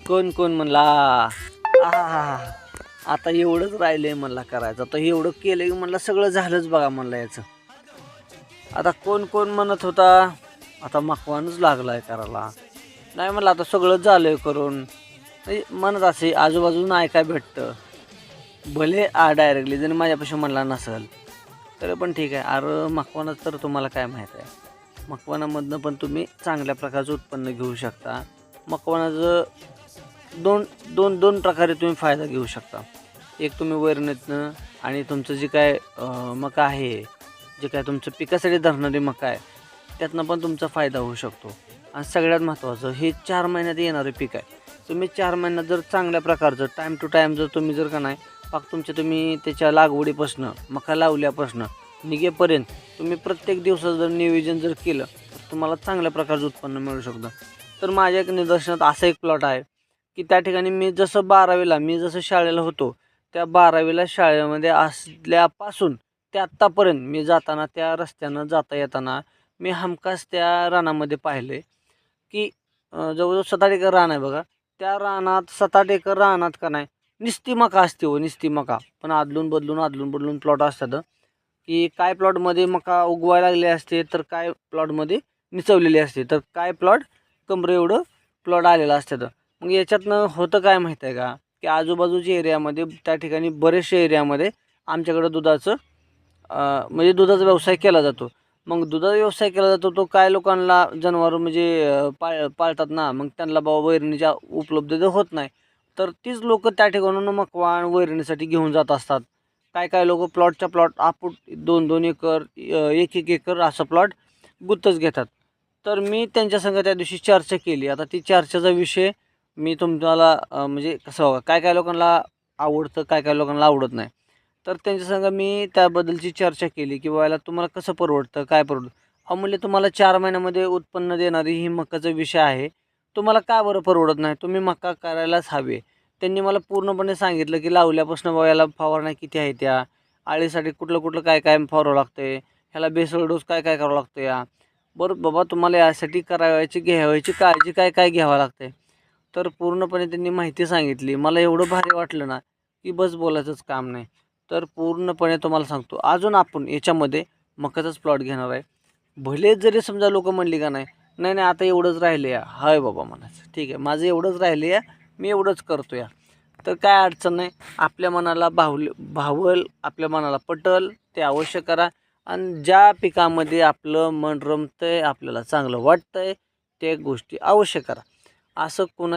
कोण कोण म्हणला आहा, आता एवढंच राहिलंय म्हणला करायचं. आता एवढं केलं की म्हणलं सगळं झालंच बघा म्हणलं याचं. आता कोण कोण म्हणत होता आता मकवानच लागलाय करायला. नाही म्हणलं आता सगळं झालंय करून. म्हणत असे आजूबाजून ऐकाय भेटतं. भले डायरेक्टली जरी माझ्यापाशी म्हणला नसेल तरी पण ठीक आहे. अरे मकवानाचं तर तुम्हाला काय माहीत आहे, मकवानामधनं पण तुम्ही चांगल्या प्रकारचं उत्पन्न घेऊ शकता. मकवानाचं दोन दोन दोन प्रकारे तुम्ही फायदा घेऊ शकता. एक तुम्ही वैरणीतनं आणि तुमचं जे काय मका आहे, जे काय तुमचं पिकासाठी धरणारी मका आहे त्यातनं पण तुमचा फायदा होऊ शकतो. आणि सगळ्यात महत्त्वाचं हे 4 महिन्यात येणारे पीक आहे. तुम्ही 4 महिन्यात जर चांगल्या प्रकारचं टाईम टू टाईम जर तुम्ही जर का नाही तुम्ही त्याच्या लागवडीपासून मका लावल्यापासून निघेपर्यंत तुम्ही प्रत्येक दिवसाचं जर नियोजन जर केलं तर तुम्हाला चांगल्या प्रकारचं उत्पन्न मिळू शकतं. तर माझ्या एक निदर्शनात असा एक प्लॉट आहे की त्या ठिकाणी मी जसं शाळेला होतो त्या 12वीला शाळेमध्ये असल्यापासून ते आत्तापर्यंत मी जाताना त्या रस्त्यानं जाता येताना मी हमखास त्या रानामध्ये पाहिले की जवळजवळ 7-8 एकर रान आहे बघा. त्या रानात 7-8 एकर रानात का नाही निस्ती मका असते हो, निस्ती मका. पण आदलून बदलून प्लॉट असतात की काय प्लॉटमध्ये मका उगवायला लागले असते तर काय प्लॉटमध्ये निचवलेले असते तर काय प्लॉट कमरे एवढं प्लॉट आलेलं असतं. मग याच्यातनं होतं काय माहीत आहे का की आजूबाजूच्या एरियामध्ये त्या ठिकाणी बरेचशा एरियामध्ये आमच्याकडं दुधाचं म्हणजे दुधाचा व्यवसाय केला जातो. मग दुधाचा व्यवसाय केला जातो तो काय लोकांना जनावर म्हणजे पाळतात ना, मग त्यांना बाबा वैरणीच्या उपलब्धता होत नाही. तर तीच लोकं त्या ठिकाणून मकवान वैरणीसाठी घेऊन जात असतात. काय लोकं प्लॉटच्या प्लॉट आपूट 2-2 एकर 1-1 एकर असं प्लॉट गुत्तच घेतात. तर मी त्यांच्या संग त्या दिवशी चर्चा केली. आता ती चर्चेचा विषय मी तुम्हाला म्हणजे कसं बघा काय लोकांना आवडतं, काय लोकांना आवडत नाही. तर त्यांच्या संग मी त्याबद्दलची चर्चा केली की बाबा तुम्हाला कसं परवडतं, काय परवडतं. अहो म्हणले तुम्हाला 4 महिन्यामध्ये उत्पन्न देणारी ही मकाचा विषय आहे. तुम्हाला का बरं परवडत नाही? तुम्ही मका करायलाच हवे. त्यांनी मला पूर्णपणे सांगितलं की लावल्यापासून बाबा याला फवारण्या किती आहे, त्या आळीसाठी कुठलं काय फवारावं लागतं, ह्याला बेसल डोस काय करावं लागतं या. बरं बाबा तुम्हाला यासाठी घ्यायची काळजी काय घ्यावं लागते. तर पूर्णपणे त्यांनी माहिती सांगितली. मला एवढं भारी वाटलं ना की बस बोलायचंच काम नाही. तर पूर्णपणे तुम्हाला सांगतो अजून आपण याच्यामध्ये मकाचाच प्लॉट घेणार आहे. भले जरी समजा लोकं म्हणली का नाही आता एवढंच राहिले या, हाय बाबा म्हणायचं ठीक आहे माझं एवढंच राहिले या, मी एवढंच करतो या. तर काय अडचण नाही. आपल्या मनाला भावल आपल्या मनाला पटल ते अवश्य करा. आणि ज्या पिकामध्ये आपलं मन रमतंय आपल्याला चांगलं वाटतंय त्या गोष्टी अवश्य करा. असं कोणा